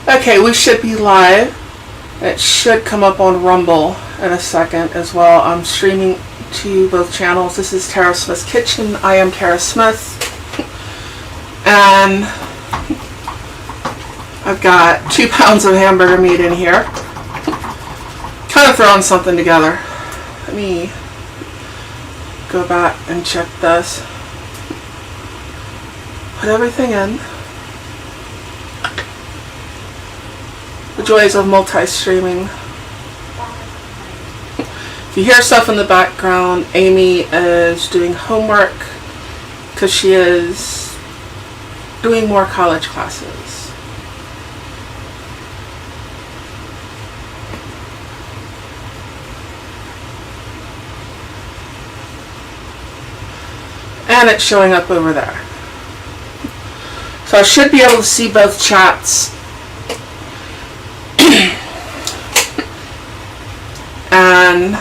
Okay, we should be live. It should come up on Rumble in a second as well. I'm streaming to both channels. This is Tara Smith's Kitchen. I am Tara Smith. And I've got 2 pounds of hamburger meat in here. Kind of throwing something together. Let me go back and check this. Put everything in. The joys of multi-streaming. If you hear stuff in the background, Amy is doing homework because she is doing more college classes. And it's showing up over there. So I should be able to see both chats. And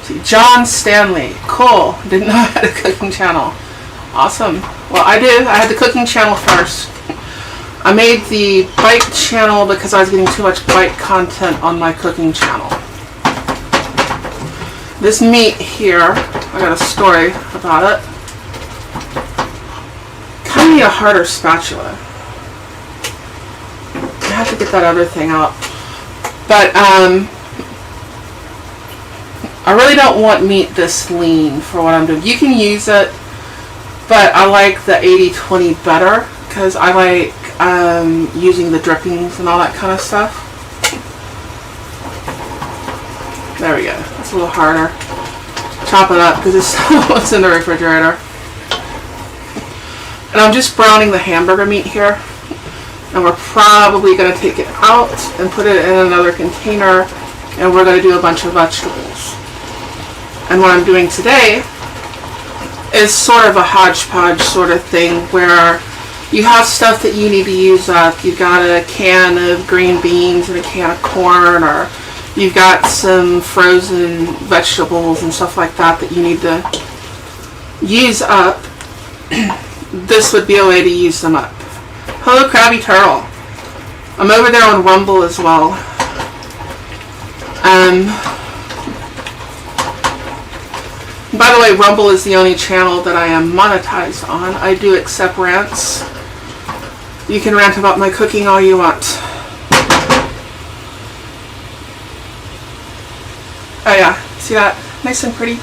see, John Stanley, cool. Didn't know I had a cooking channel. Awesome. Well, I do. I had the cooking channel first. I made the bike channel because I was getting too much bike content on my cooking channel. This meat here, I got a story about it. Kind of need a harder spatula. I have to get that other thing out. But, I really don't want meat this lean for what I'm doing. You can use it, but I like the 80-20 better because I like using the drippings and all that kind of stuff. There we go. It's a little harder. Chop it up because it's still what's in the refrigerator. And I'm just browning the hamburger meat here. And we're probably going to take it out and put it in another container, and we're going to do a bunch of vegetables. And what I'm doing today is sort of a hodgepodge sort of thing where you have stuff that you need to use up. You've got a can of green beans and a can of corn, or you've got some frozen vegetables and stuff like that that you need to use up. This would be a way to use them up. Hello, Krabby Turtle. I'm over there on Rumble as well. By the way, Rumble is the only channel that I am monetized on. I do accept rants. You can rant about my cooking all you want. Oh yeah, see that? Nice and pretty.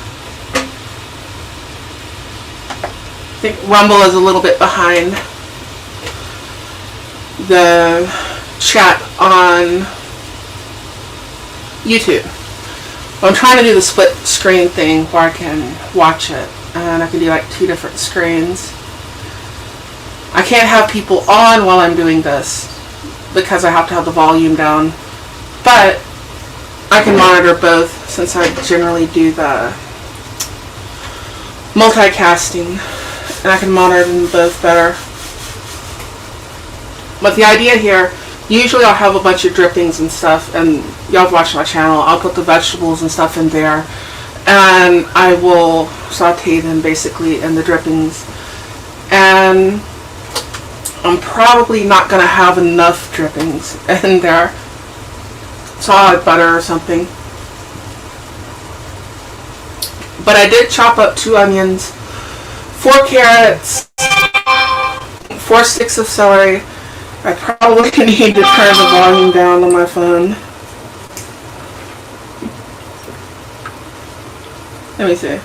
I think Rumble is a little bit behind the chat on YouTube. I'm trying to do the split screen thing where I can watch it, and I can do like 2 different screens. I can't have people on while I'm doing this because I have to have the volume down, but I can monitor both since I generally do the multicasting, and I can monitor them both better. But the idea here, usually I'll have a bunch of drippings and stuff, and y'all have watched my channel. I'll put the vegetables and stuff in there, and I will saute them basically in the drippings. And I'm probably not going to have enough drippings in there, so I'll add butter or something. But I did chop up 2 onions, 4 carrots, 4 sticks of celery. I probably need to turn the volume down on my phone. Let me see.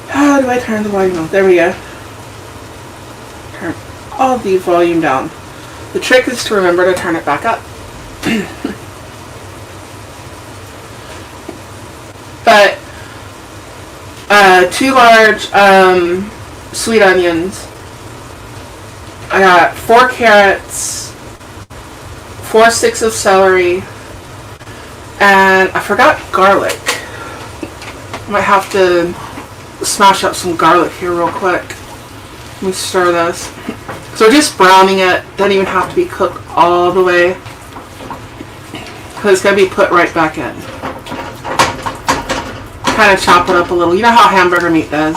How do I turn the volume on? There we go. Turn all the volume down. The trick is to remember to turn it back up. But 2 large sweet onions. I got 4 carrots, 4 sticks of celery, and I forgot garlic. I might have to smash up some garlic here real quick. Let me stir this. So just browning it, doesn't even have to be cooked all the way, because it's going to be put right back in. Kind of chop it up a little. You know how hamburger meat does.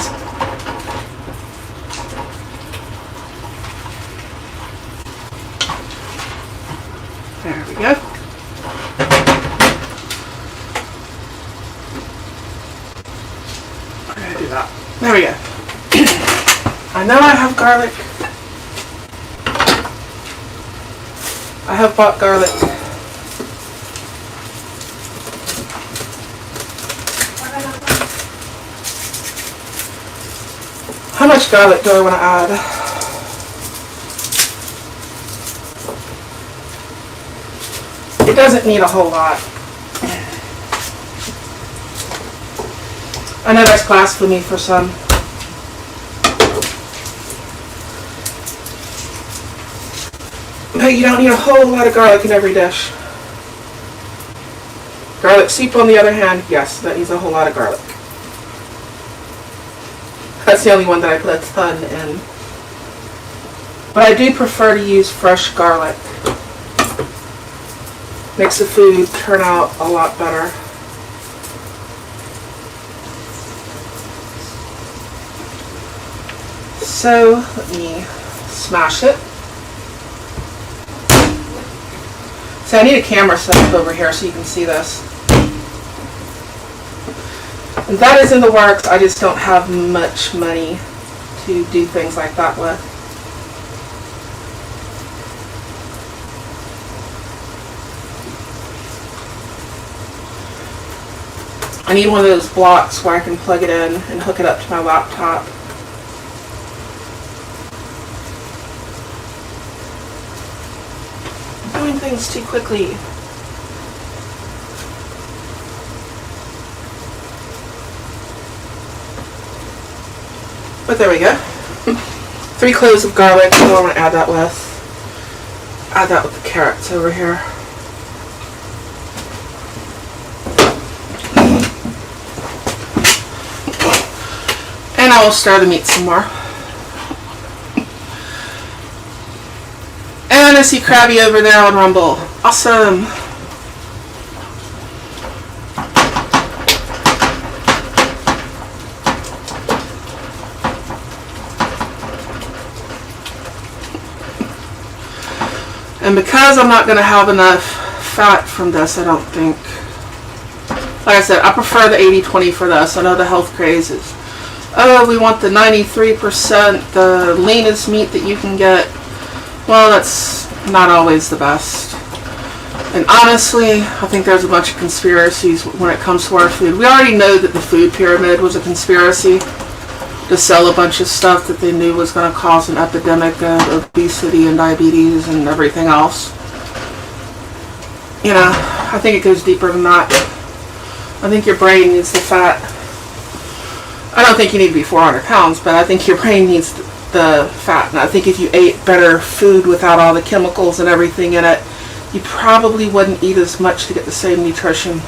that. There we go. I know I have garlic. I have bought garlic. How much garlic do I want to add? It doesn't need a whole lot. I know that's blasphemy for some. But you don't need a whole lot of garlic in every dish. Garlic soup, on the other hand, yes, that needs a whole lot of garlic. That's the only one that I put a ton in. But I do prefer to use fresh garlic. Makes the food turn out a lot better. So, let me smash it. So I need a camera set up over here so you can see this. And that is in the works. I just don't have much money to do things like that with. I need one of those blocks where I can plug it in and hook it up to my laptop. I'm doing things too quickly. But there we go. 3 cloves of garlic. What do I want to add that with? Add that with the carrots over here. And I will stir the meat some more. And I see Krabby over there on Rumble. Awesome. And because I'm not going to have enough fat from this, I don't think. Like I said, I prefer the 80-20 for this. I know the health craze is, oh, we want the 93%, the leanest meat that you can get. Well, that's not always the best. And honestly, I think there's a bunch of conspiracies when it comes to our food. We already know that the food pyramid was a conspiracy to sell a bunch of stuff that they knew was going to cause an epidemic of obesity and diabetes and everything else. You know, I think it goes deeper than that. I think your brain needs the fat. I don't think you need to be 400 pounds, but I think your brain needs the fat. And I think if you ate better food without all the chemicals and everything in it, you probably wouldn't eat as much to get the same nutrition.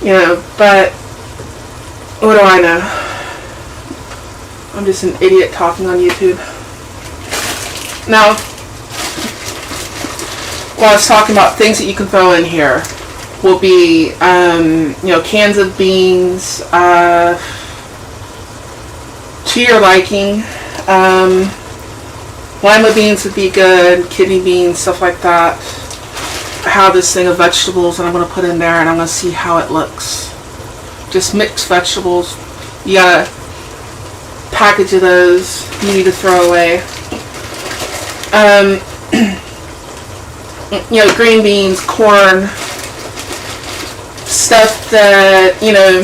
You know, but what do I know? I'm just an idiot talking on YouTube. Now, while I was talking about things that you can throw in here, will be, you know, cans of beans, to your liking. Lima beans would be good, kidney beans, stuff like that. I have this thing of vegetables and I'm going to put in there and I'm going to see how it looks. Just mixed vegetables. You got a package of those you need to throw away. You know, green beans, corn, stuff that, you know,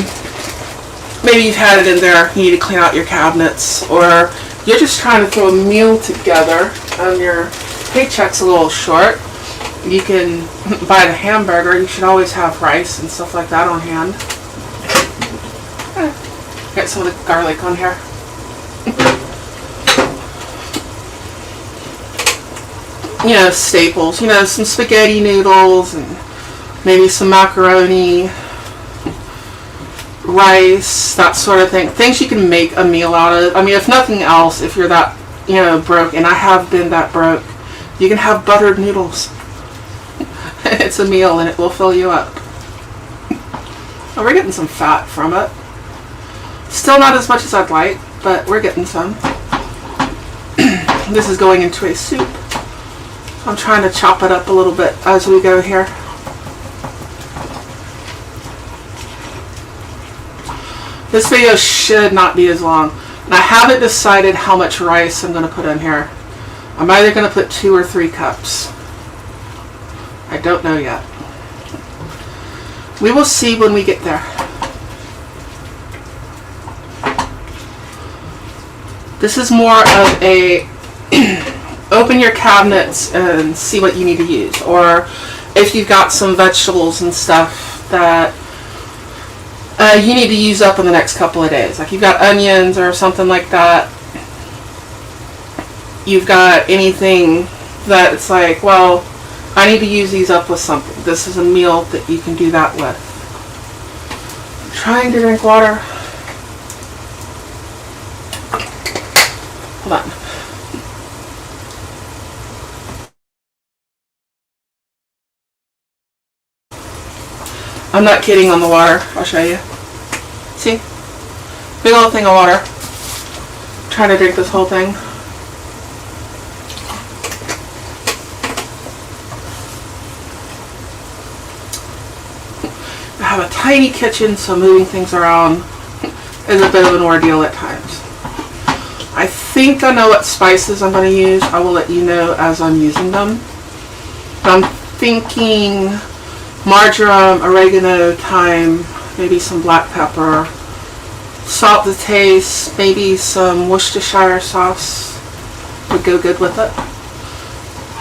maybe you've had it in there, you need to clean out your cabinets, or you're just trying to throw a meal together and your paycheck's a little short. You can buy the hamburger. You should always have rice and stuff like that on hand. Get some of the garlic on here. You know, staples. You know, some spaghetti noodles and maybe some macaroni, rice, that sort of thing. Things you can make a meal out of. I mean, if nothing else, if you're that, you know, broke, and I have been that broke, you can have buttered noodles. It's a meal and it will fill you up. Oh, we're getting some fat from it. Still not as much as I'd like, but we're getting some. This is going into a soup. I'm trying to chop it up a little bit as we go here. This video should not be as long. And I haven't decided how much rice I'm going to put in here. I'm either going to put 2 or 3 cups. I don't know yet. We will see when we get there. This is more of a open your cabinets and see what you need to use. Or if you've got some vegetables and stuff that you need to use up in the next couple of days. Like you've got onions or something like that. You've got anything that it's like, well, I need to use these up with something. This is a meal that you can do that with. I'm trying to drink water. Hold on. I'm not kidding on the water. I'll show you. See? Big old thing of water. I'm trying to drink this whole thing. I have a tiny kitchen, so moving things around is a bit of an ordeal at times. I think I know what spices I'm going to use. I will let you know as I'm using them. I'm thinking marjoram, oregano, thyme, maybe some black pepper, salt to taste, maybe some Worcestershire sauce would go good with it.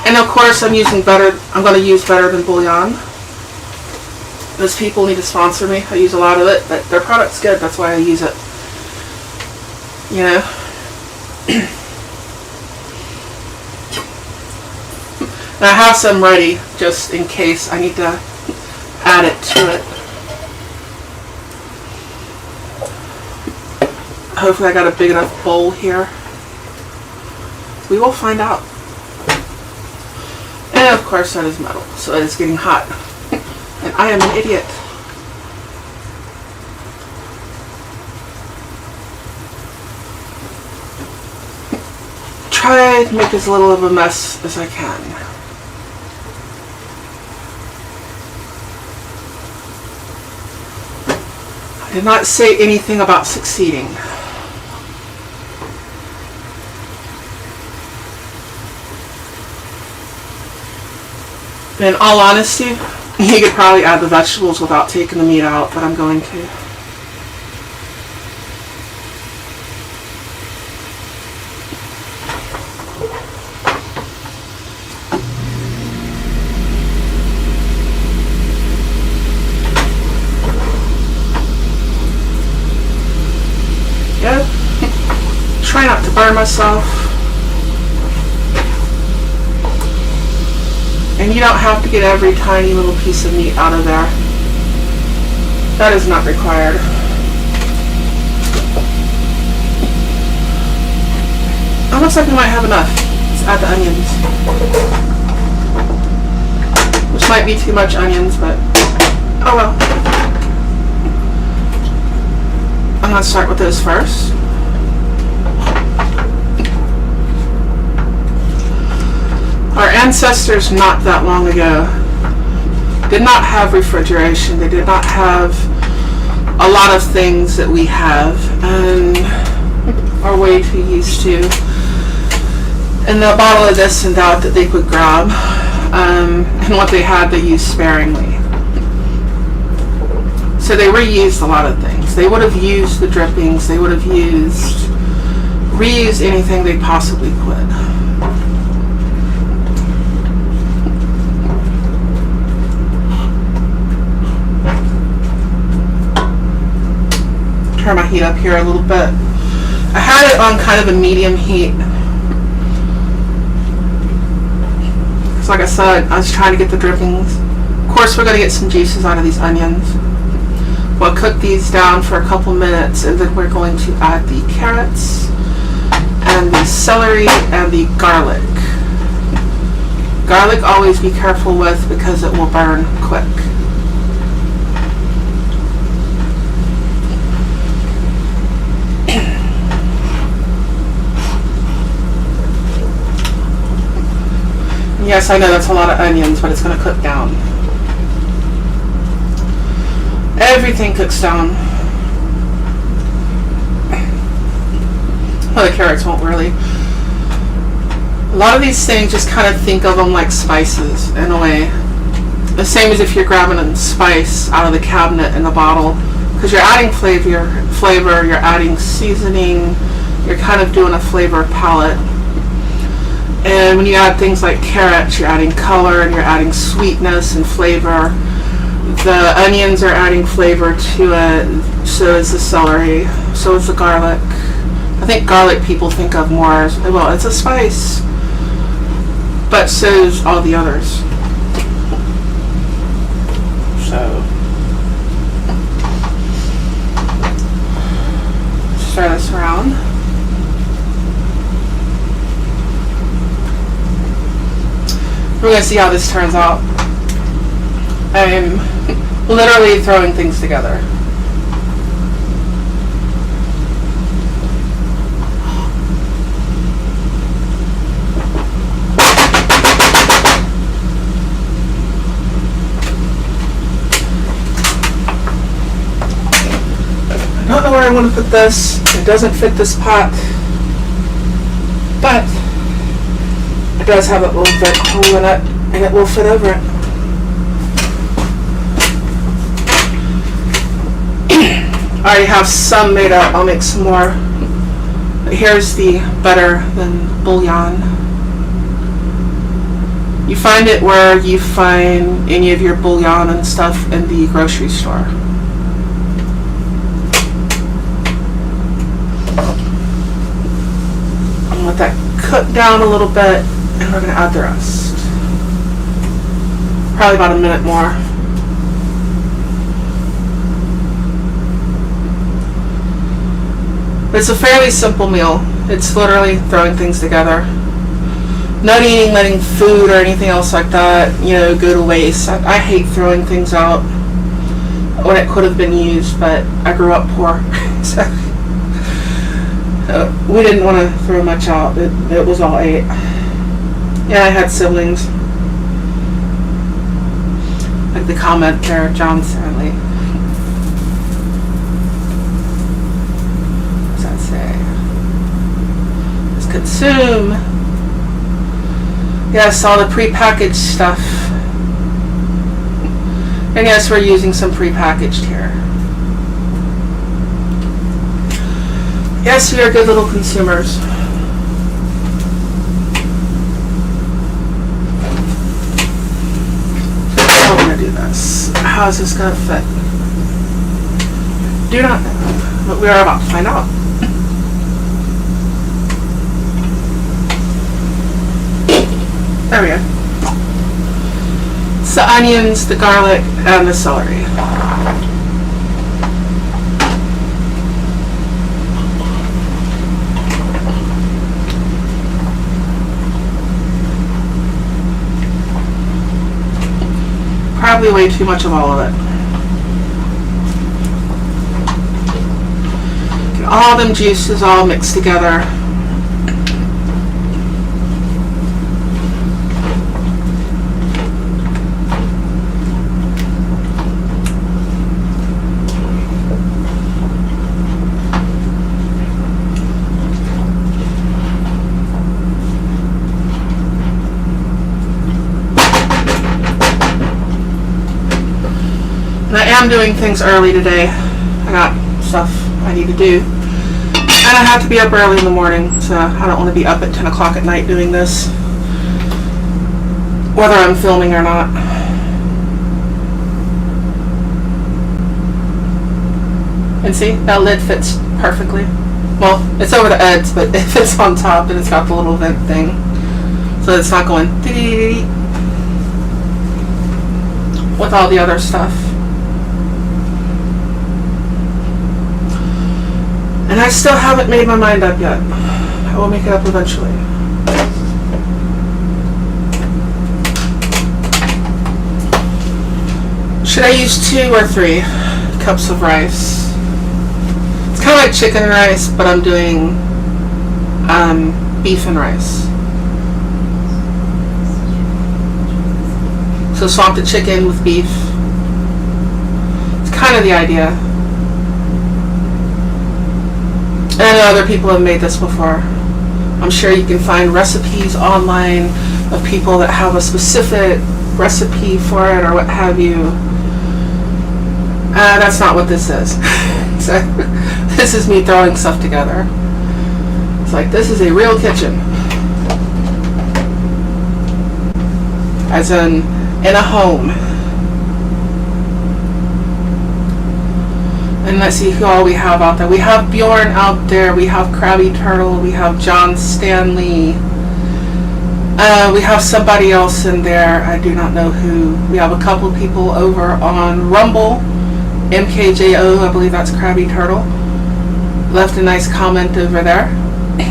And of course I'm going to use better than bouillon. Those people need to sponsor me. I use a lot of it, but their product's good. That's why I use it. You know? And I have some ready just in case I need to add it to it. Hopefully I got a big enough bowl here. We will find out. And of course that is metal, so it is getting hot. And I am an idiot. Try to make as little of a mess as I can. I did not say anything about succeeding. In all honesty, you could probably add the vegetables without taking the meat out, but I'm going to. Yeah. Try not to burn myself. And you don't have to get every tiny little piece of meat out of there. That is not required. It looks like we might have enough. Let's add the onions. Which might be too much onions, but oh well. I'm going to start with those first. Our ancestors not that long ago did not have refrigeration. They did not have a lot of things that we have and are way too used to. And the bottle of this and that they could grab, and what they had they used sparingly. So they reused a lot of things. They would have used the drippings. They would have reused anything they possibly could. Turn my heat up here a little bit. I had it on kind of a medium heat. Because like I said, I was trying to get the drippings. Of course we're going to get some juices out of these onions. We'll cook these down for a couple minutes and then we're going to add the carrots and the celery and the garlic. Garlic always be careful with because it will burn quick. Yes, I know that's a lot of onions, but it's going to cook down. Everything cooks down. Well, the carrots won't really. A lot of these things, just kind of think of them like spices in a way. The same as if you're grabbing a spice out of the cabinet in a bottle, because you're adding flavor, you're adding seasoning, you're kind of doing a flavor palette. And when you add things like carrots, you're adding color and you're adding sweetness and flavor. The onions are adding flavor to it, so is the celery, so is the garlic. I think garlic people think of more as, well, it's a spice, but so is all the others. So, stir this around. We're going to see how this turns out. I'm literally throwing things together. I don't know where I want to put this. It doesn't fit this pot, but it does have a little bit hole in it, and it will fit over it. I already have some made up. I'll make some more. But here's the better than bouillon. You find it where you find any of your bouillon and stuff in the grocery store. I'm gonna let that cook down a little bit, and we're gonna add the rest. Probably about a minute more. It's a fairly simple meal. It's literally throwing things together. Not eating, letting food or anything else like that, go to waste. I hate throwing things out when it could have been used, but I grew up poor. So we didn't want to throw much out. It was all ate. Yeah, I had siblings. Like the comment there, John Stanley. Consume. Yes, all the prepackaged stuff. And yes, we're using some prepackaged here. Yes, we are good little consumers. How am I going to do this? How is this going to fit? Do not know, but we are about to find out. There we go. It's the onions, the garlic, and the celery. Probably way too much of all of it. Get all them juices all mixed together. And I am doing things early today. I got stuff I need to do. And I have to be up early in the morning, so I don't want to be up at 10 o'clock at night doing this, whether I'm filming or not. And see, that lid fits perfectly. Well, it's over the edge, but it fits on top, and it's got the little vent thing, so it's not going dee-dee-dee-dee with all the other stuff. And I still haven't made my mind up yet. I will make it up eventually. Should I use 2 or 3 cups of rice? It's kind of like chicken and rice, but I'm doing beef and rice. So swap the chicken with beef. It's kind of the idea. And I know other people have made this before. I'm sure you can find recipes online of people that have a specific recipe for it or what have you. That's not what this is. So, this is me throwing stuff together. It's like, this is a real kitchen. As in a home. And let's see who all we have out there. We have Bjorn out there. We have Krabby Turtle. We have John Stanley. We have somebody else in there. I do not know who. We have a couple people over on Rumble. MKJO, I believe that's Krabby Turtle. Left a nice comment over there.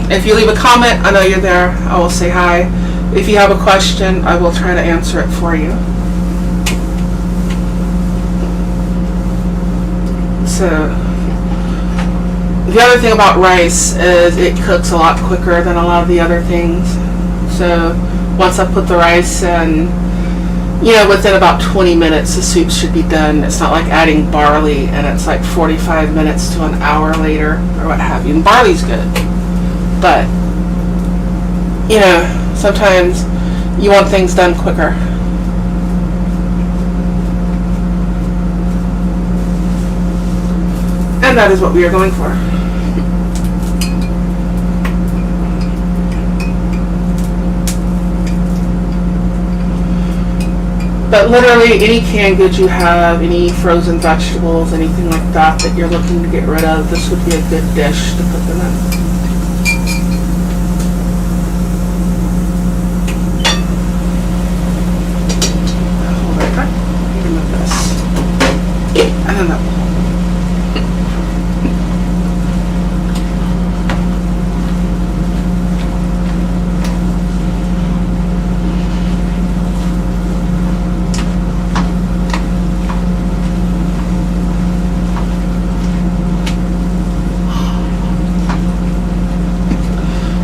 If you leave a comment, I know you're there. I will say hi. If you have a question, I will try to answer it for you. So, the other thing about rice is it cooks a lot quicker than a lot of the other things. So, once I put the rice in, within about 20 minutes the soup should be done. It's not like adding barley and it's like 45 minutes to an hour later or what have you. And barley's good. But, sometimes you want things done quicker. And that is what we are going for. But literally any canned goods you have, any frozen vegetables, anything like that you're looking to get rid of, this would be a good dish to put them in. Hold it back. Remove this. And then that.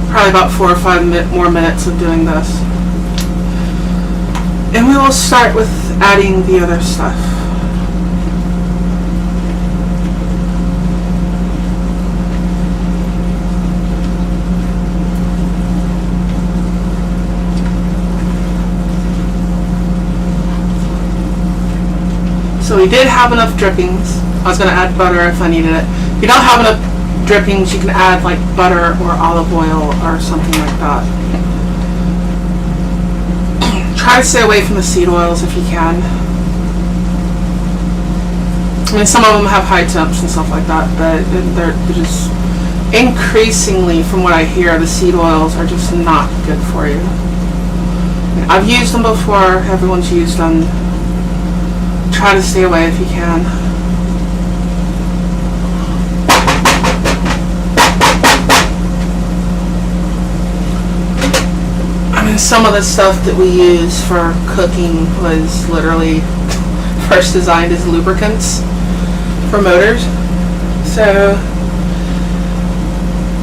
Probably about 4 or 5 more minutes of doing this. And we will start with adding the other stuff. So we did have enough drippings. I was going to add butter if I needed it. If you don't have enough drippings, you can add like butter or olive oil or something like that. Try to stay away from the seed oils if you can. I mean, some of them have high temps and stuff like that, but they're just increasingly, from what I hear, the seed oils are just not good for you. I've used them before. Everyone's used them. Try to stay away if you can. Some of the stuff that we use for cooking was literally first designed as lubricants for motors. So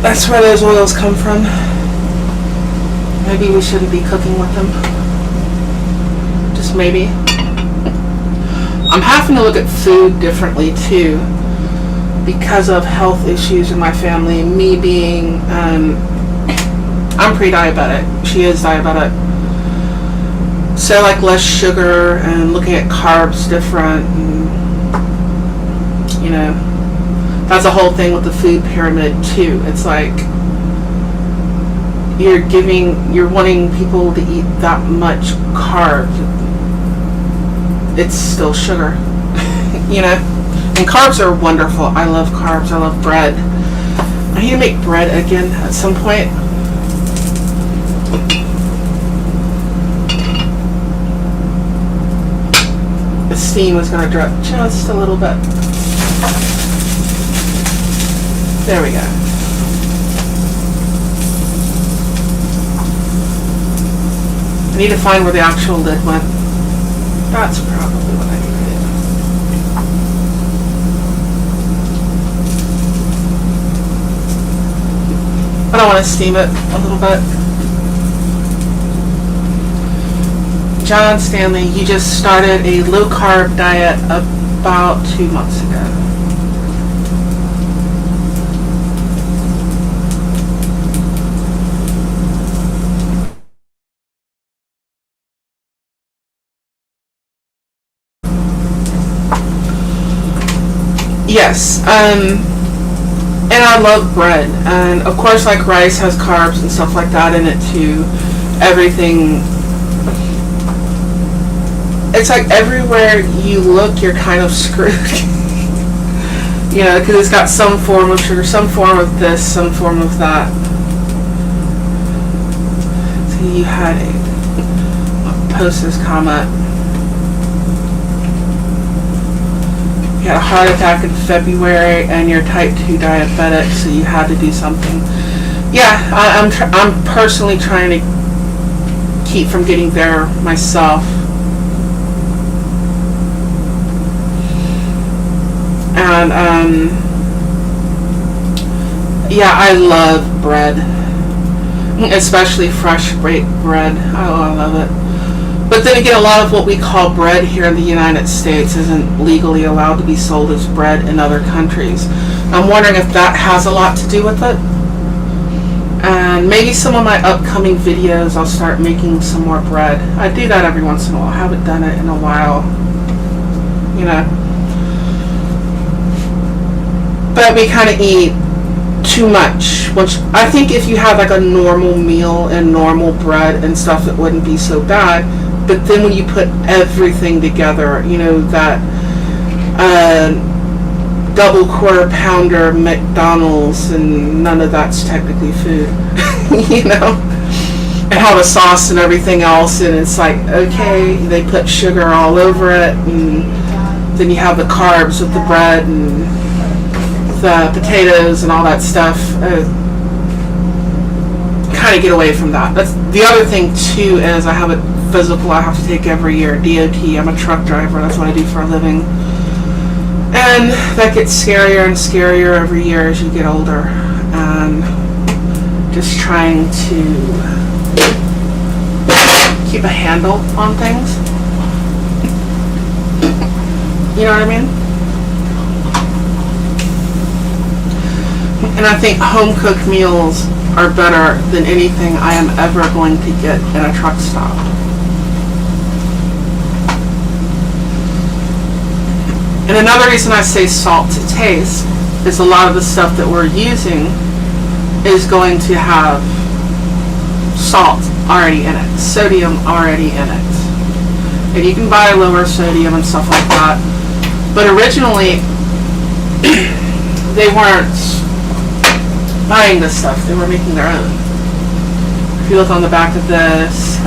that's where those oils come from. Maybe we shouldn't be cooking with them. Just maybe. I'm having to look at food differently too because of health issues in my family. Me being I'm pre-diabetic. She is diabetic. So like less sugar and looking at carbs different. And, that's a whole thing with the food pyramid too. It's like you're wanting people to eat that much carbs. It's still sugar. And carbs are wonderful. I love carbs. I love bread. I need to make bread again at some point. The steam is going to drip just a little bit. There we go. I need to find where the actual lid went. That's probably what I need to do. I don't want to steam it a little bit. John Stanley, you just started a low-carb diet about 2 months ago. Yes. And I love bread. And of course, like rice has carbs and stuff like that in it too. Everything. It's like everywhere you look, you're kind of screwed. You know, because it's got some form of sugar, some form of this, some form of that. So you had a post this comment. You had a heart attack in February, and you're type 2 diabetic, so you had to do something. Yeah, I'm personally trying to keep from getting there myself. And yeah, I love bread, especially fresh baked bread. I love it. But then again, a lot of what we call bread here in the United States isn't legally allowed to be sold as bread in other countries. I'm wondering if that has a lot to do with it. And maybe some of my upcoming videos, I'll start making some more bread. I do that every once in a while. I haven't done it in a while, you know. But we kind of eat too much, which I think if you have like a normal meal and normal bread and stuff, it wouldn't be so bad. But then when you put everything together, you know, that double quarter pounder McDonald's, and none of that's technically food, you know, and how the sauce and everything else, and it's like, okay, they put sugar all over it, and then you have the carbs with the bread and the potatoes and all that stuff. Kind of get away from that. That's the other thing too, is I have a physical I have to take every year, DOT. I'm a truck driver, that's what I do for a living, and that gets scarier and scarier every year as you get older, and just trying to keep a handle on things, you know what I mean? And I think home-cooked meals are better than anything I am ever going to get in a truck stop. And another reason I say salt to taste is a lot of the stuff that we're using is going to have salt already in it, sodium already in it. And you can buy lower sodium and stuff like that. But originally, they weren't buying this stuff, they were making their own. If you look on the back of this,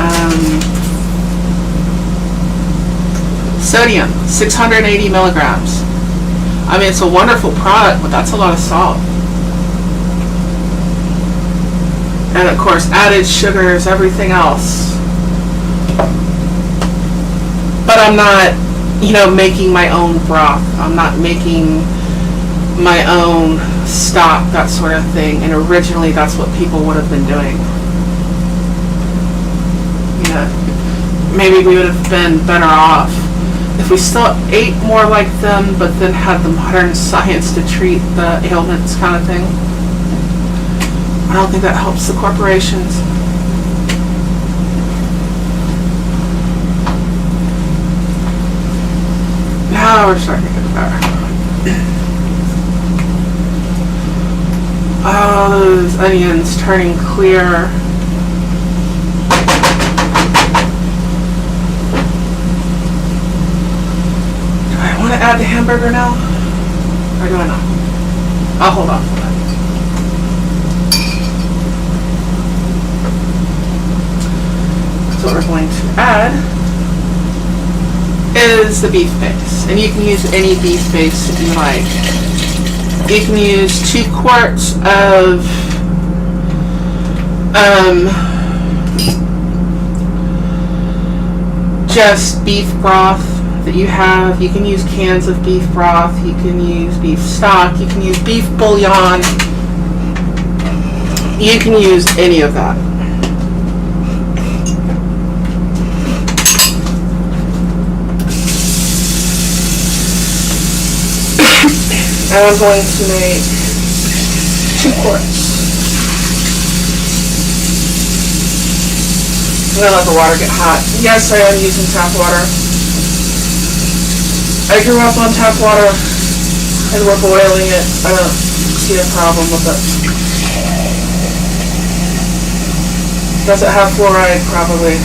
sodium, 680 milligrams. I mean, it's a wonderful product, but that's a lot of salt. And of course, added sugars, everything else. But I'm not, you know, making my own broth. I'm not making my own stock, that sort of thing. And originally, that's what people would have been doing. You know, maybe we would have been better off if we still ate more like them, but then had the modern science to treat the ailments, kind of thing. I don't think that helps the corporations. Now we're starting to get better. Oh, those onions turning clear. Do I want to add the hamburger now? Or do I not? I'll hold off on that. So what we're going to add is the beef base. And you can use any beef base that you like. You can use 2 quarts of just beef broth that you have. You can use cans of beef broth. You can use beef stock. You can use beef bouillon. You can use any of that. And I'm going to make 2 quarts. I'm going to let the water get hot. Yes, I am using tap water. I grew up on tap water. I we're boiling it, I don't see a problem with it. Does it have fluoride? Probably.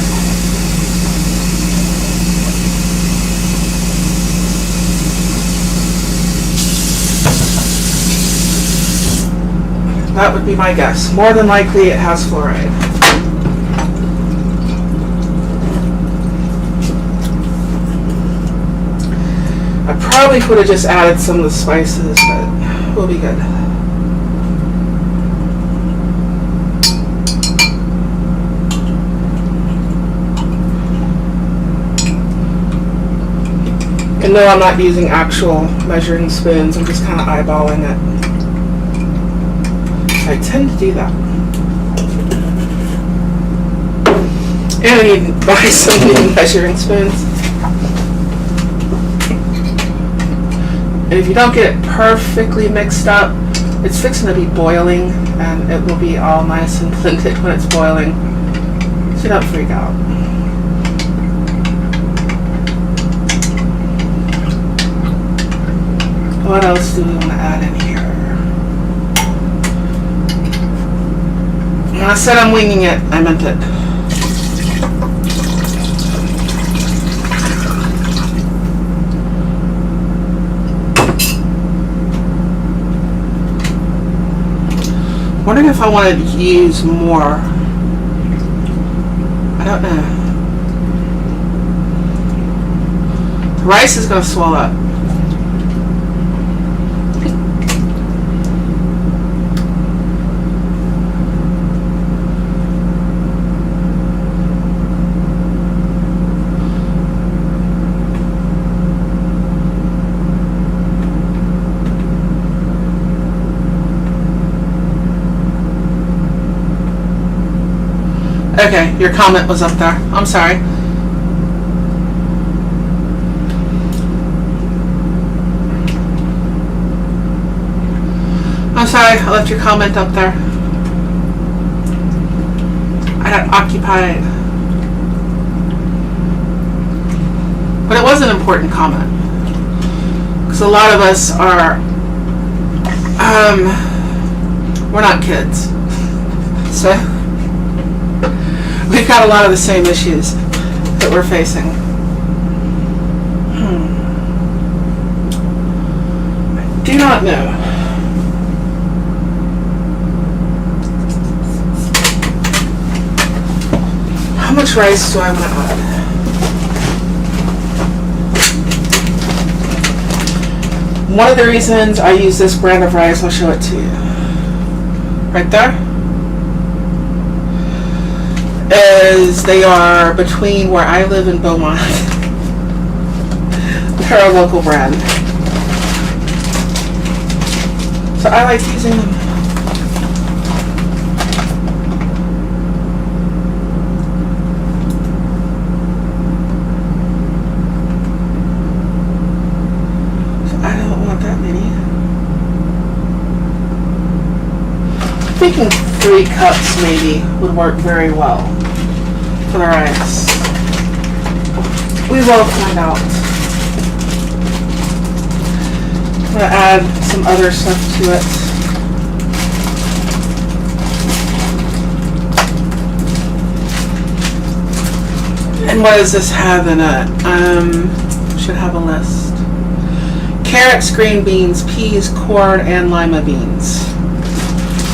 That would be my guess. More than likely it has fluoride. I probably could have just added some of the spices, but we'll be good. And no, I'm not using actual measuring spoons. I'm just kind of eyeballing it. I tend to do that. And I need to buy some new measuring spoons. And if you don't get it perfectly mixed up, it's fixing to be boiling, and it will be all nice and blended when it's boiling. So don't freak out. What else do we want to add in here? When I said I'm winging it, I meant it. Wondering if I wanted to use more. I don't know. The rice is going to swell up. Okay, your comment was up there. I'm sorry. I'm sorry, I left your comment up there. I got occupied. But it was an important comment. Because a lot of us are, we're not kids. So, we've got a lot of the same issues that we're facing. I do not know. How much rice do I want to add? One of the reasons I use this brand of rice, I'll show it to you. Right there. Is they are between where I live and Beaumont. They're a local brand. So I like using them. So I don't want that many. I'm thinking 3 cups maybe would work very well for the rice. We will find out. I'm going to add some other stuff to it. And what does this have in it? Should have a list. Carrots, green beans, peas, corn, and lima beans.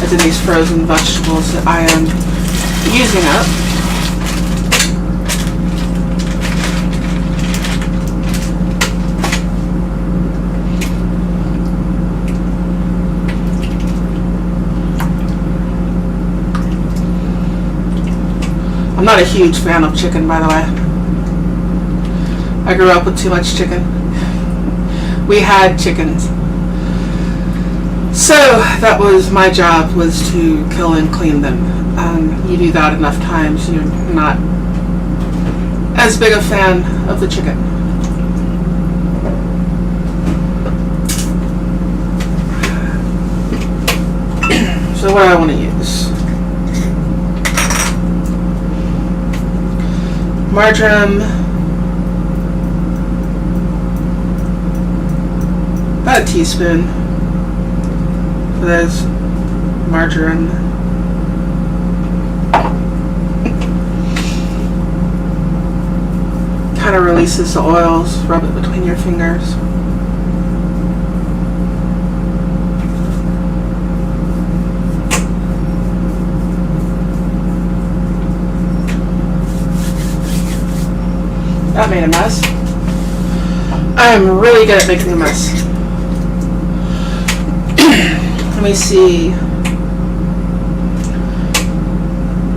And then these frozen vegetables that I am using up. I'm not a huge fan of chicken, by the way. I grew up with too much chicken. We had chickens. So that was my job, was to kill and clean them. You do that enough times, you're not as big a fan of the chicken. So what do I want to use? Marjoram. But About a teaspoon for those margarine. Kind of releases the oils. Rub it between your fingers. That made a mess. I'm really good at making a mess. Let me see.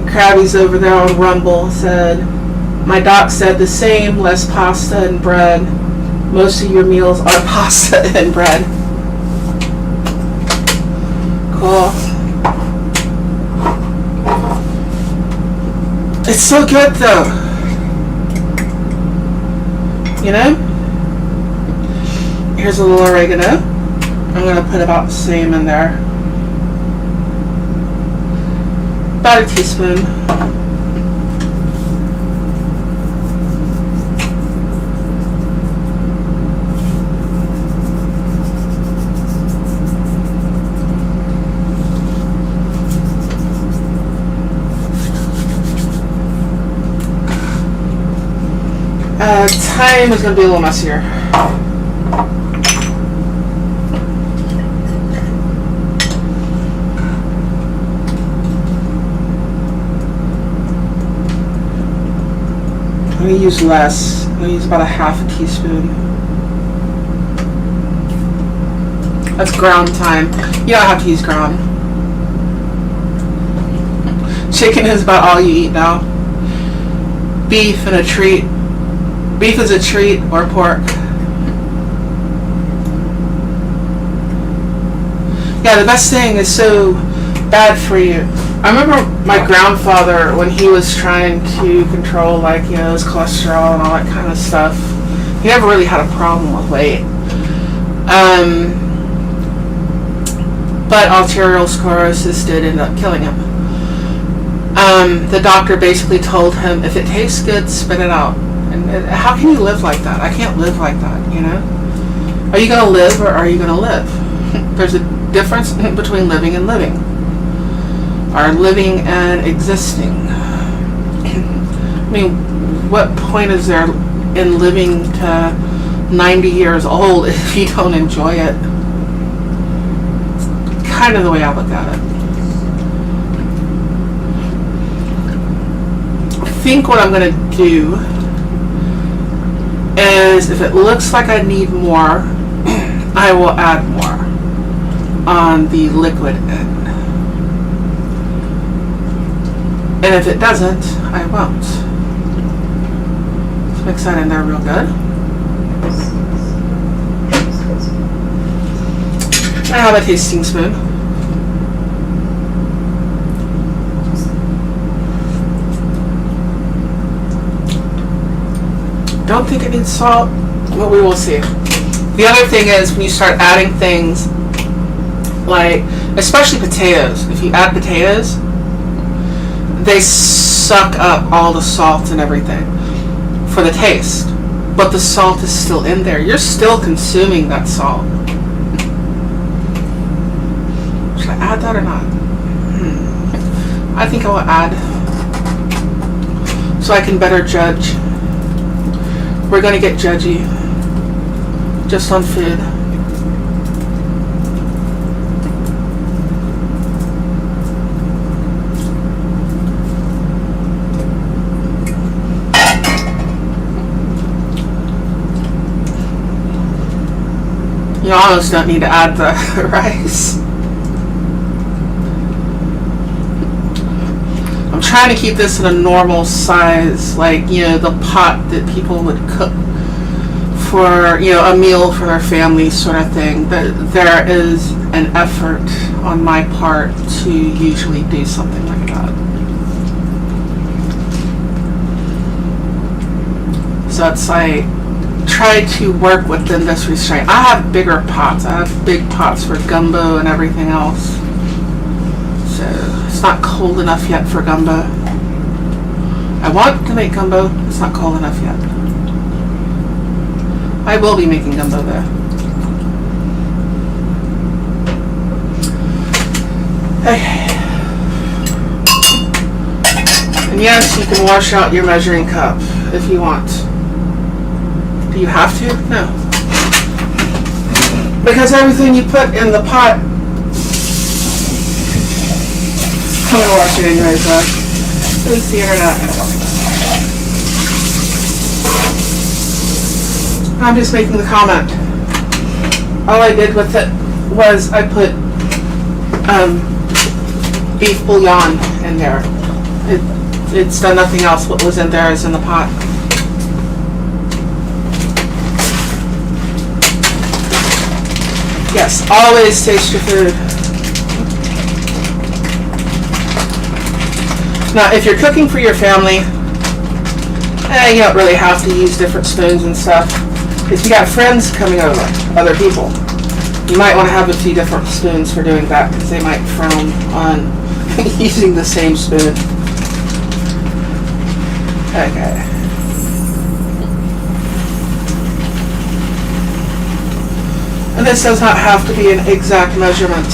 Krabby's over there on Rumble said, my doc said the same, less pasta and bread. Most of your meals are pasta and bread. Cool. It's so good though. You know? Here's a little oregano. I'm going to put about the same in there. About a teaspoon. Thyme is going to be a little messier. I'm going to use less. I'm going to use about a half a teaspoon. That's ground thyme. You don't have to use ground. Chicken is about all you eat now. Beef and a treat. Beef is a treat, or pork. Yeah, the best thing is so bad for you. I remember my grandfather, when he was trying to control, like, you know, his cholesterol and all that kind of stuff, he never really had a problem with weight. But arterial sclerosis did end up killing him. The doctor basically told him, if it tastes good, spit it out. And how can you live like that? I can't live like that, you know? Are you going to live or are you going to live? There's a difference between living and living. Or living and existing. I mean, what point is there in living to 90 years old if you don't enjoy it? It's kind of the way I look at it. I think what I'm going to do is, if it looks like I need more, I will add more on the liquid end. And if it doesn't, I won't. Let's mix that in there real good. I have a tasting spoon. Don't think it needs salt, but we will see. The other thing is, when you start adding things, like, especially potatoes, if you add potatoes, they suck up all the salt and everything for the taste. But the salt is still in there. You're still consuming that salt. Should I add that or not? I think I will add, so I can better judge. We're going to get judgy just on food. You almost don't need to add the rice. I'm trying to keep this in a normal size, like, you know, the pot that people would cook for, you know, a meal for their family sort of thing. But there is an effort on my part to usually do something like that. So it's like, try to work within this restraint. I have bigger pots. I have big pots for gumbo and everything else. So it's not cold enough yet for gumbo. I want to make gumbo. It's not cold enough yet. I will be making gumbo though. Okay. And yes, you can wash out your measuring cup if you want. Do you have to? No. Because everything you put in the pot, I'm gonna wash it anyways, it's the internet. I'm just making the comment. All I did with it was I put beef bouillon in there. It's done nothing else. What was in there is in the pot. Yes, always taste your food. Now, if you're cooking for your family, you don't really have to use different spoons and stuff. If you got friends coming over, other people, you might want to have a few different spoons for doing that because they might frown on using the same spoon. Okay. And this does not have to be an exact measurement.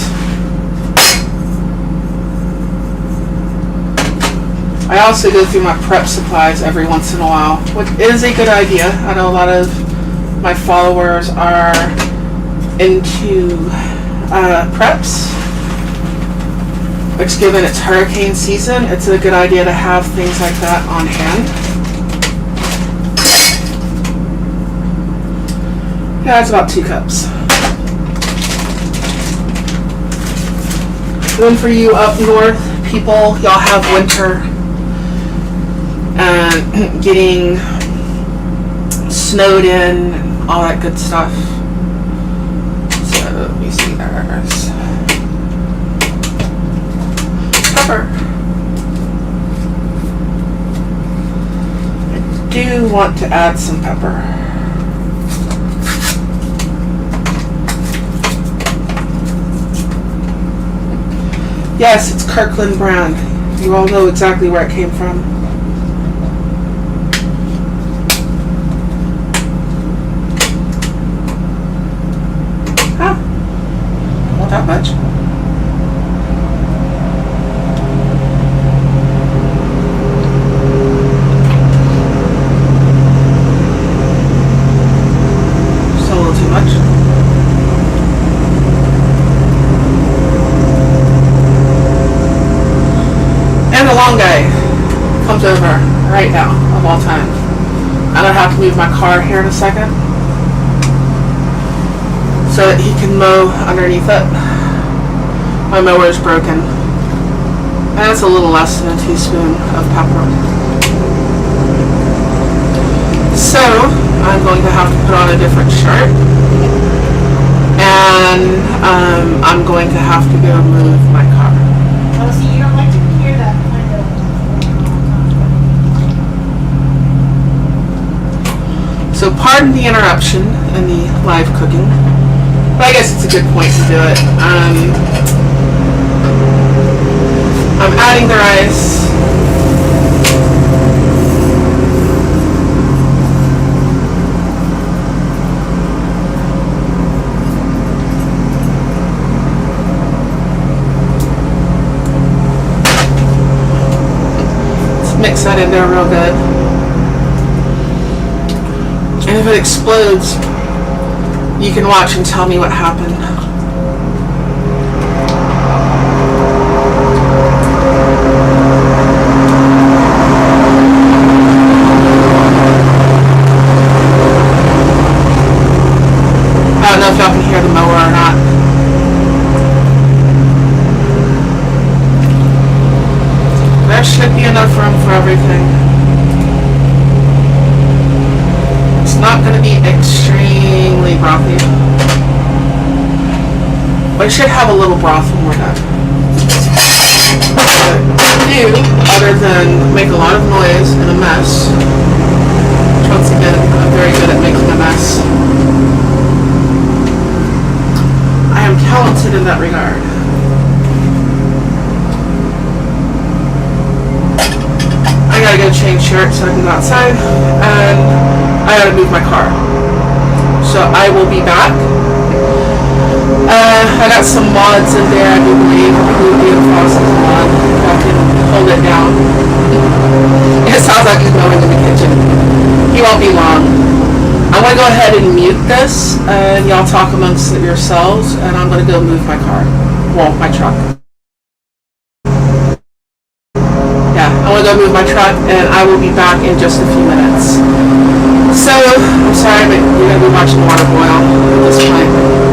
I also go through my prep supplies every once in a while, which is a good idea. I know a lot of my followers are into preps, which given it's hurricane season, it's a good idea to have things like that on hand. Yeah, it's about 2 cups. Then for you up north people, y'all have winter and getting snowed in and all that good stuff. So let me see, there's pepper. I do want to add some pepper. Yes, it's Kirkland brand. You all know exactly where it came from. Huh? Not that much. Still a little too much. And the long guy comes over right now, of all time. I'm gonna have to move my car here in a second so that he can mow underneath it. My mower is broken. And it's a little less than a teaspoon of pepper. So I'm going to have to put on a different shirt. And I'm going to have to go move my car. Oh, so you don't like to hear that kind of... So pardon the interruption in the live cooking, but I guess it's a good point to do it. I'm adding the rice. Mix that in there real good. And if it explodes, you can watch and tell me what happened. I don't know if y'all can hear the mower or not. There should be enough room for everything. It's not going to be extremely brothy. But it should have a little broth when we're done. What to do, other than make a lot of noise and a mess, which once again, I'm very good at making a mess. I am talented in that regard. I gotta go change shirts so I can go outside, and I gotta move my car. So I will be back. I got some mods in there, I do believe. Blue Frost's mod. I can hold it down. It sounds like he's going in the kitchen. He won't be long. I'm going to go ahead and mute this, and y'all talk amongst yourselves, and I'm going to go move my car. Well, my truck. Yeah, I'm going to go move my truck, and I will be back in just a few minutes. So, I'm sorry, but you're going to be watching water boil at this point.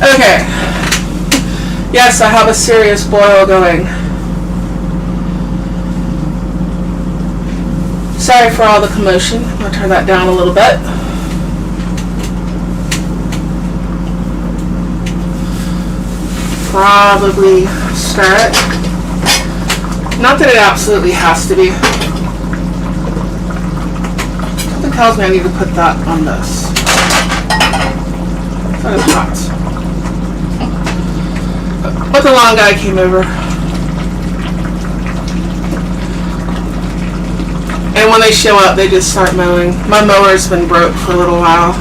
Okay. Yes, I have a serious boil going. Sorry for all the commotion. I'm going to turn that down a little bit. Probably stir it. Not that it absolutely has to be. Something tells me I need to put that on this. That is hot. But the long guy came over. And when they show up, they just start mowing. My mower's been broke for a little while.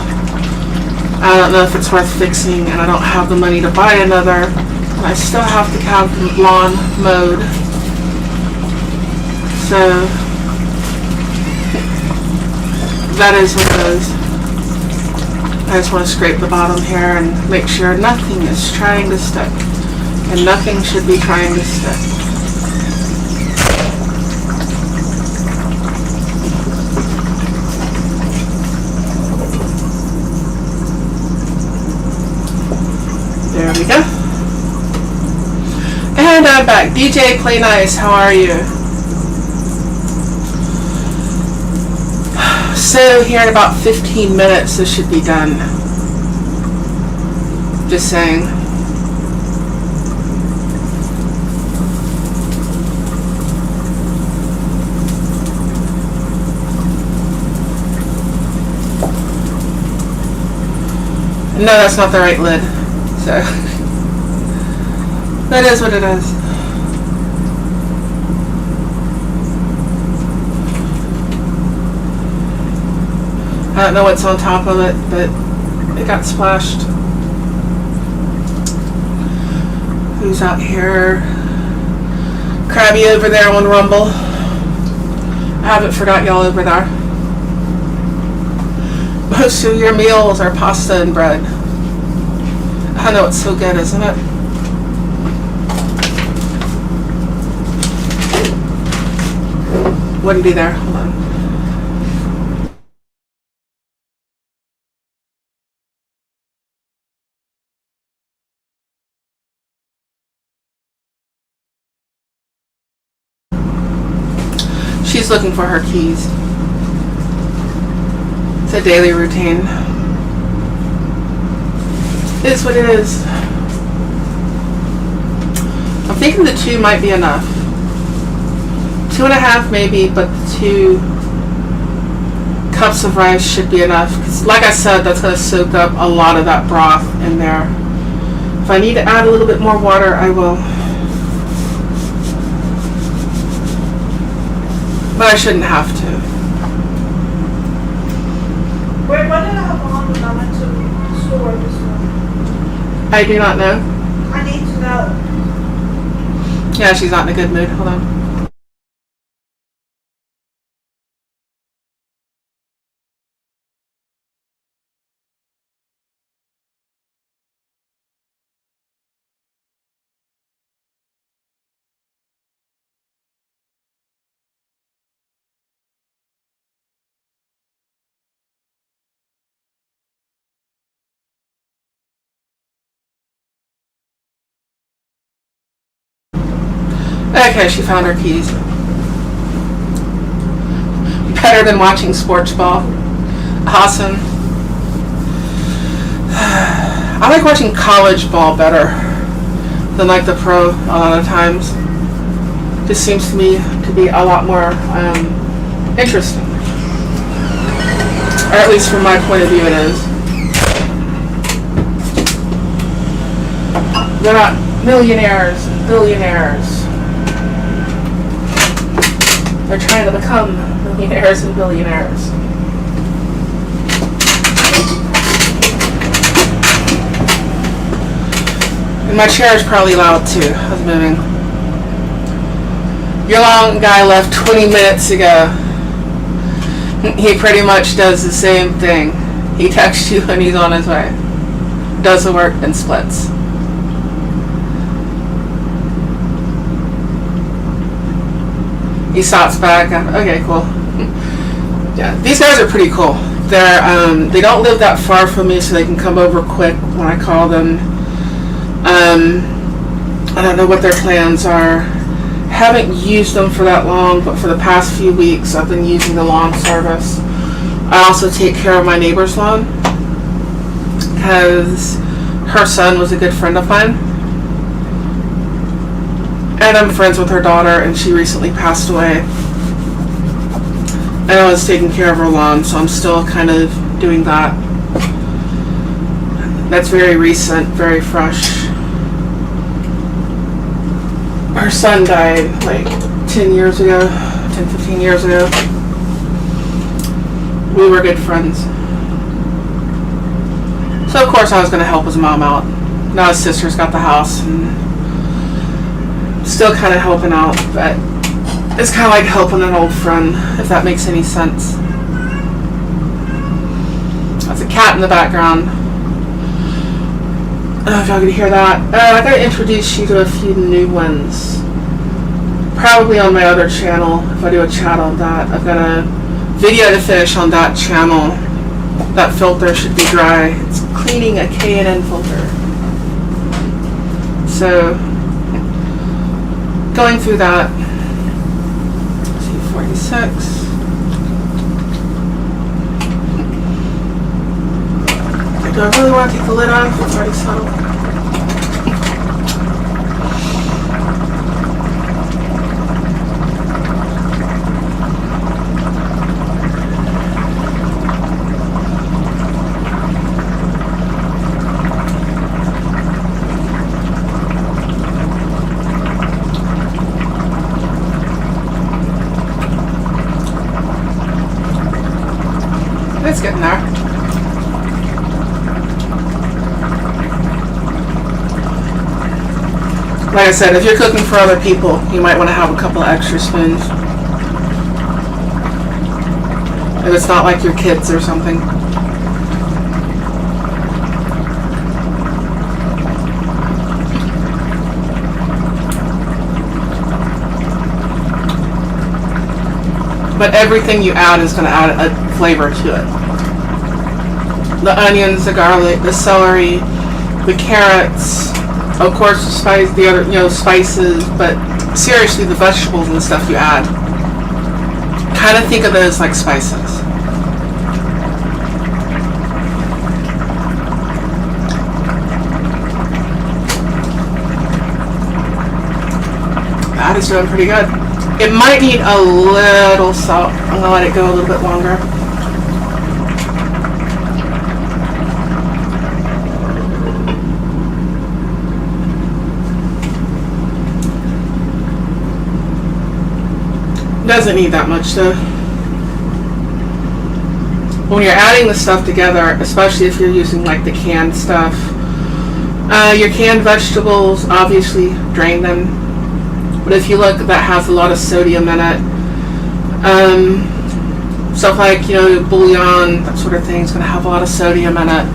I don't know if it's worth fixing, and I don't have the money to buy another. And I still have to have the lawn mowed. So, that is what it is. I just want to scrape the bottom here and make sure nothing is trying to stick. And nothing should be trying to stick. There we go. And I'm back. DJ Play Nice, how are you? So here in about 15 minutes this should be done. Just saying. No, that's not the right lid. So that is what it is. I don't know what's on top of it, but it got splashed. Who's out here? Crabby over there on Rumble. I haven't forgot y'all over there. Most of your meals are pasta and bread. I know it's so good, isn't it? Wouldn't be there. Hold on. She's looking for her keys. It's a daily routine. It is what it is. I'm thinking the 2 might be enough. 2.5 maybe, but the 2 cups of rice should be enough. 'Cause like I said, that's going to soak up a lot of that broth in there. If I need to add a little bit more water, I will. But I shouldn't have to. Wait, what did I have on when I went to the store this morning? I do not know. I need to know. Yeah, she's not in a good mood. Hold on. Okay, she found her keys. Better than watching sports ball. Awesome. I like watching college ball better than like the pro a lot of times. This seems to me to be a lot more interesting. Or at least from my point of view it is. They're not millionaires and billionaires. They're trying to become millionaires and billionaires. And my chair is probably loud too. I was moving. Your long guy left 20 minutes ago. He pretty much does the same thing. He texts you when he's on his way. Does the work and splits. He stops back. Okay, cool. Yeah, these guys are pretty cool. They're they don't live that far from me, so they can come over quick when I call them. I don't know what their plans are. Haven't used them for that long, but for the past few weeks I've been using the lawn service. I also take care of my neighbor's lawn because her son was a good friend of mine. And I'm friends with her daughter, and she recently passed away. And I was taking care of her lawn, so I'm still kind of doing that. That's very recent, very fresh. Her son died like 10 years ago, 10, 15 years ago. We were good friends. So of course I was going to help his mom out. Now his sister's got the house, and still kind of helping out, but it's kind of like helping an old friend, if that makes any sense. That's a cat in the background. I don't know if y'all can hear that. I gotta introduce you to a few new ones. Probably on my other channel, if I do a chat on that. I've got a video to finish on that channel. That filter should be dry. It's cleaning a K&N filter. So, going through that. Let's see, 46. Do I really want to take the lid off? It's already settled. It's getting there. Like I said, if you're cooking for other people, you might want to have a couple of extra spoons. If it's not like your kids or something. But everything you add is going to add a flavor to it. The onions, the garlic, the celery, the carrots, of course the spice, the other, spices, but seriously the vegetables and the stuff you add. Kind of think of those like spices. That is doing pretty good. It might need a little salt. I'm gonna let it go a little bit longer. Doesn't need that much though. When you're adding the stuff together, especially if you're using like the canned stuff, your canned vegetables, obviously drain them. But if you look, that has a lot of sodium in it. Stuff like, bouillon, that sort of thing is going to have a lot of sodium in it.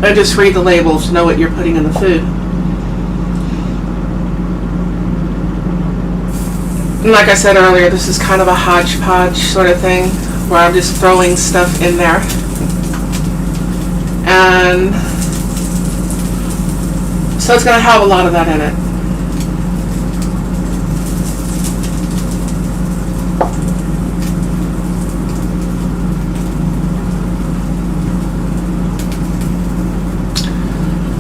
And just read the labels to know what you're putting in the food. And like I said earlier, this is kind of a hodgepodge sort of thing, where I'm just throwing stuff in there. And so it's going to have a lot of that in it.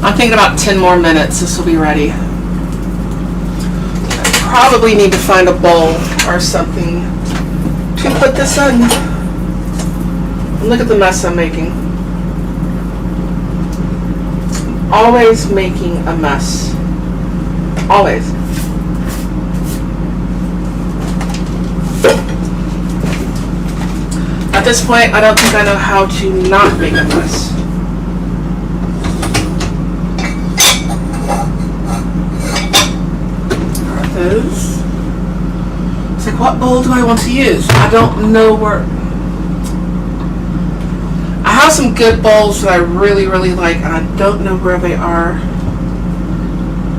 I'm thinking about 10 more minutes, this will be ready. Probably need to find a bowl or something to put this in. Look at the mess I'm making. Always making a mess. Always. At this point, I don't think I know how to not make a mess. Those. It's like, what bowl do I want to use? I don't know where. I have some good bowls that I really, really like, and I don't know where they are.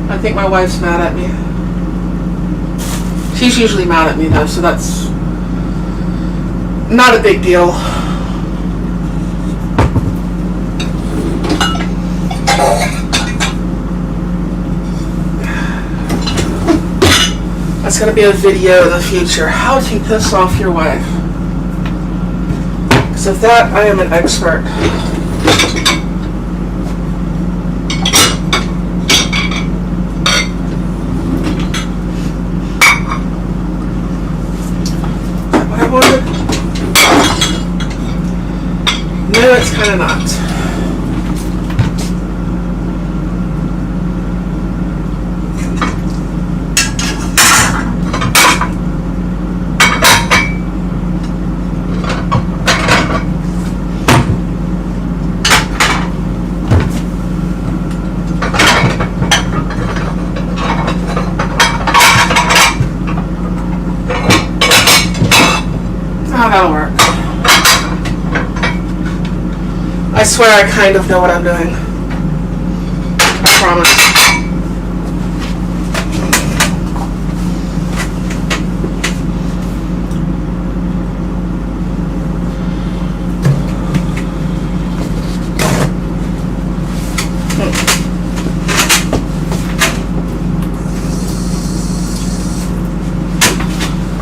I think my wife's mad at me. She's usually mad at me though, so that's not a big deal. going to be a video in the future. How to piss off your wife. Because of that, I am an expert. Is that what I wanted? No, it's kind of not. That'll work. I swear I kind of know what I'm doing. I promise.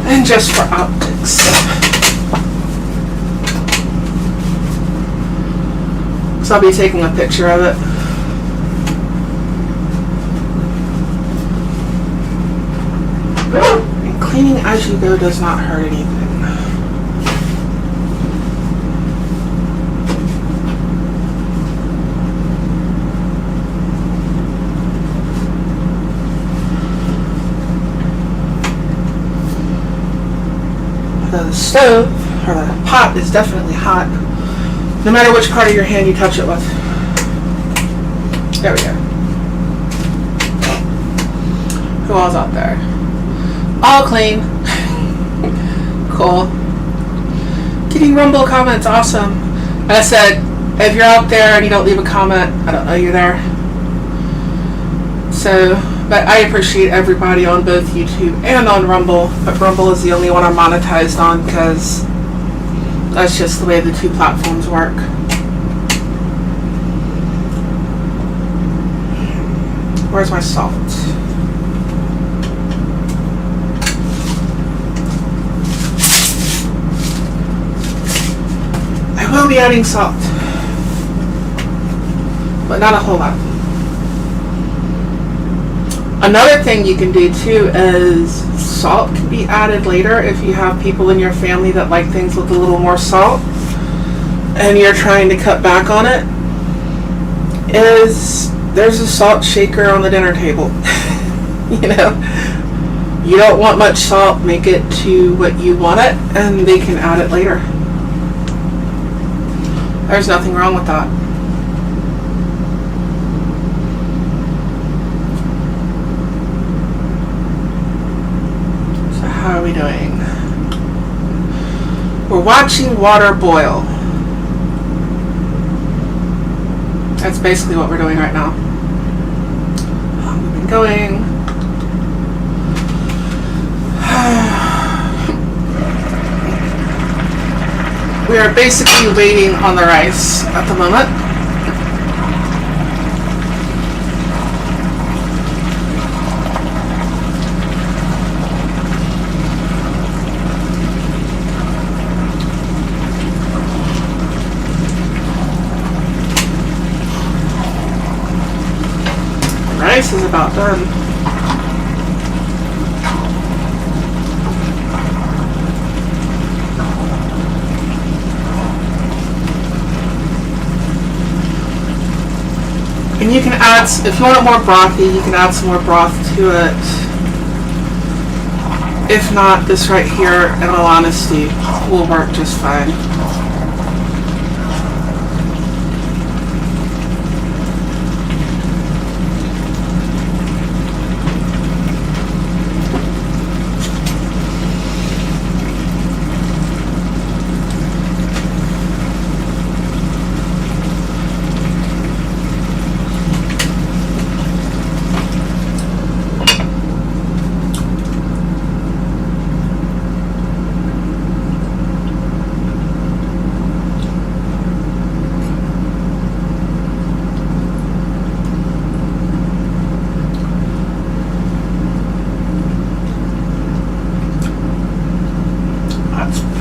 And just for optics. So I'll be taking a picture of it. And cleaning as you go does not hurt anything. The stove, or the pot, is definitely hot. No matter which part of your hand you touch it with. There we go. Who all's out there? All clean. Cool. Getting Rumble comments, awesome. Like I said, if you're out there and you don't leave a comment, I don't know you're there. So, but I appreciate everybody on both YouTube and on Rumble. But Rumble is the only one I'm monetized on because that's just the way the two platforms work. Where's my salt? I will be adding salt, but not a whole lot. Another thing you can do too is salt can be added later if you have people in your family that like things with a little more salt and you're trying to cut back on it. There's a salt shaker on the dinner table. You know, you don't want much salt, make it to what you want it and they can add it later. There's nothing wrong with that. How are we doing? We're watching water boil. That's basically what we're doing right now. We've been going. We are basically waiting on the rice at the moment. Rice is about done. And you can add, if you want it more brothy, you can add some more broth to it. If not, this right here, in all honesty, will work just fine.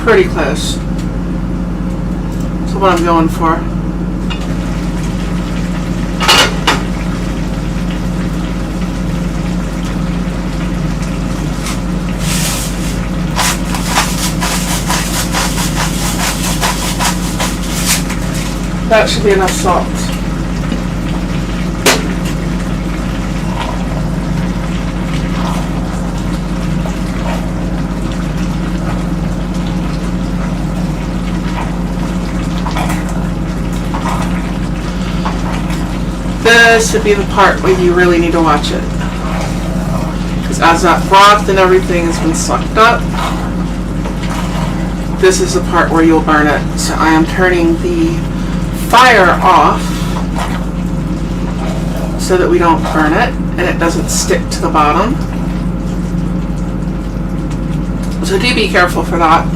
pretty close to what I'm going for. That should be enough salt. This would be the part where you really need to watch it. Because as that broth and everything has been sucked up, this is the part where you'll burn it. So I am turning the fire off so that we don't burn it and it doesn't stick to the bottom. So do be careful for that.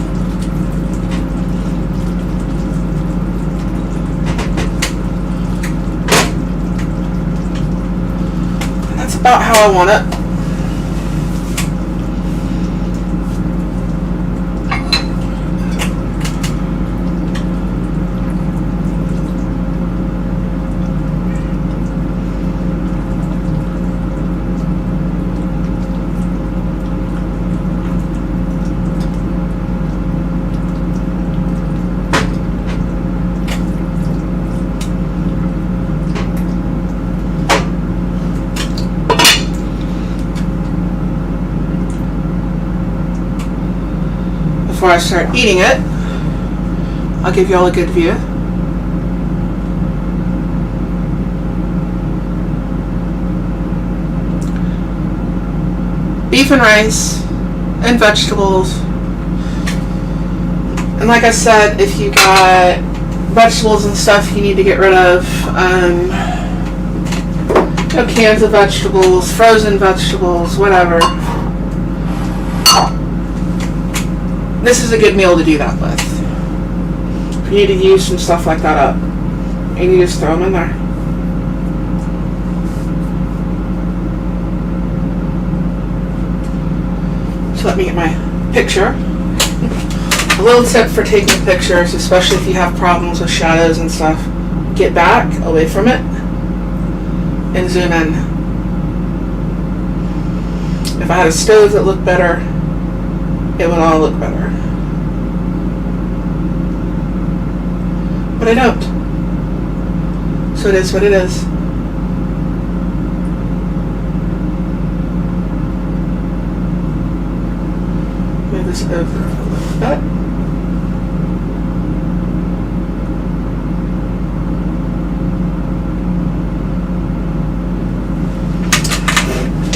And that's about how I want it. Before I start eating it, I'll give you all a good view. Beef and rice and vegetables. And like I said, if you got vegetables and stuff you need to get rid of, cans of vegetables, frozen vegetables, whatever. This is a good meal to do that with. If you need to use some stuff like that up, and you just throw them in there. So let me get my picture. A little tip for taking pictures, especially if you have problems with shadows and stuff, get back away from it and zoom in. If I had a stove that looked better, it would all look better. But I don't. So it is what it is. Move this over a little bit.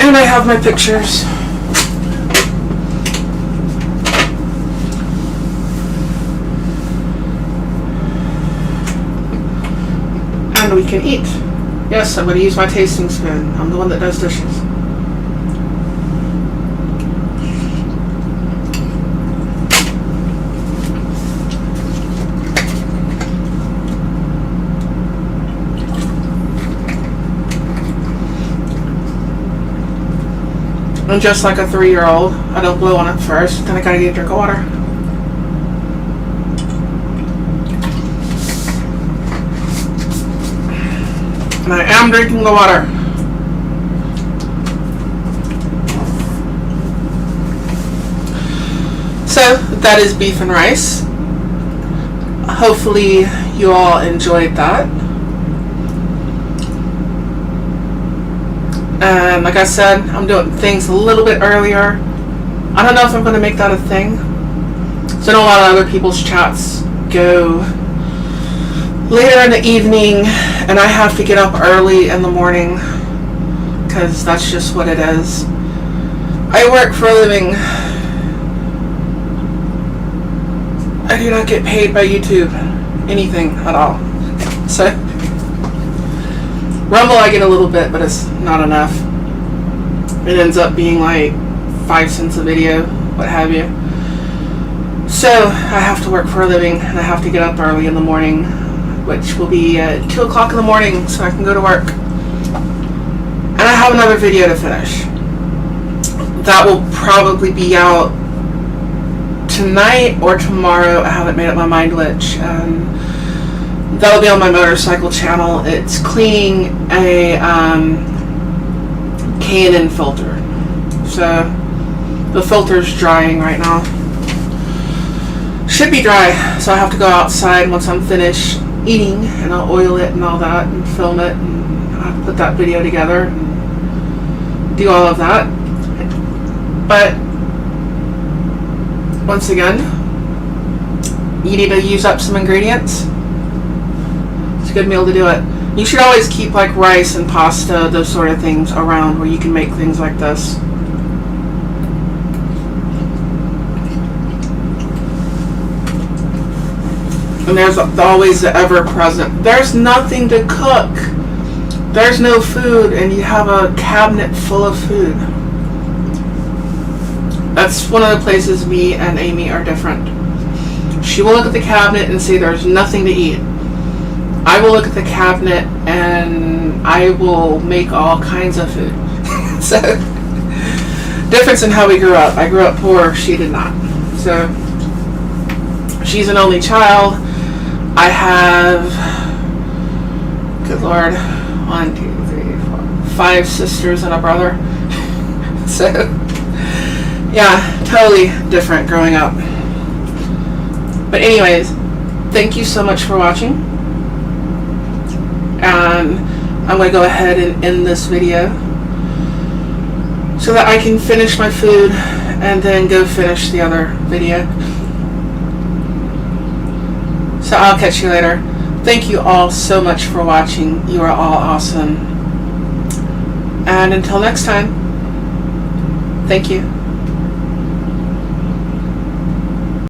And I have my pictures. And we can eat. Yes, I'm going to use my tasting spoon. I'm the one that does dishes. And just like a 3-year-old, I don't blow on it first, then I gotta get a drink of water. And I am drinking the water. So that is beef and rice. Hopefully you all enjoyed that. And like I said, I'm doing things a little bit earlier. I don't know if I'm going to make that a thing. So I know a lot of other people's chats go later in the evening, and I have to get up early in the morning because that's just what it is. I work for a living. I do not get paid by YouTube anything at all. So Rumble I get a little bit, but it's not enough. It ends up being like 5 cents a video, what have you. So I have to work for a living, and I have to get up early in the morning, which will be at 2 o'clock in the morning, so I can go to work. And I have another video to finish. That will probably be out tonight or tomorrow. I haven't made up my mind which. That'll be on my motorcycle channel. It's cleaning a K&N filter. So the filter's drying right now. Should be dry, so I have to go outside once I'm finished eating, and I'll oil it and all that and film it, and I'll put that video together and do all of that. But once again, you need to use up some ingredients. It's a good meal to do it. You should always keep like rice and pasta, those sort of things around where you can make things like this. And there's always the ever-present. There's nothing to cook. There's no food, and you have a cabinet full of food. That's one of the places me and Amy are different. She will look at the cabinet and say there's nothing to eat. I will look at the cabinet and I will make all kinds of food. So, difference in how we grew up. I grew up poor, she did not. So, she's an only child. I have, good Lord, 1, 2, 3, 4, 5 sisters and a brother. So, yeah, totally different growing up. But anyways, thank you so much for watching. And I'm going to go ahead and end this video so that I can finish my food and then go finish the other video. So I'll catch you later. Thank you all so much for watching. You are all awesome. And until next time, thank you.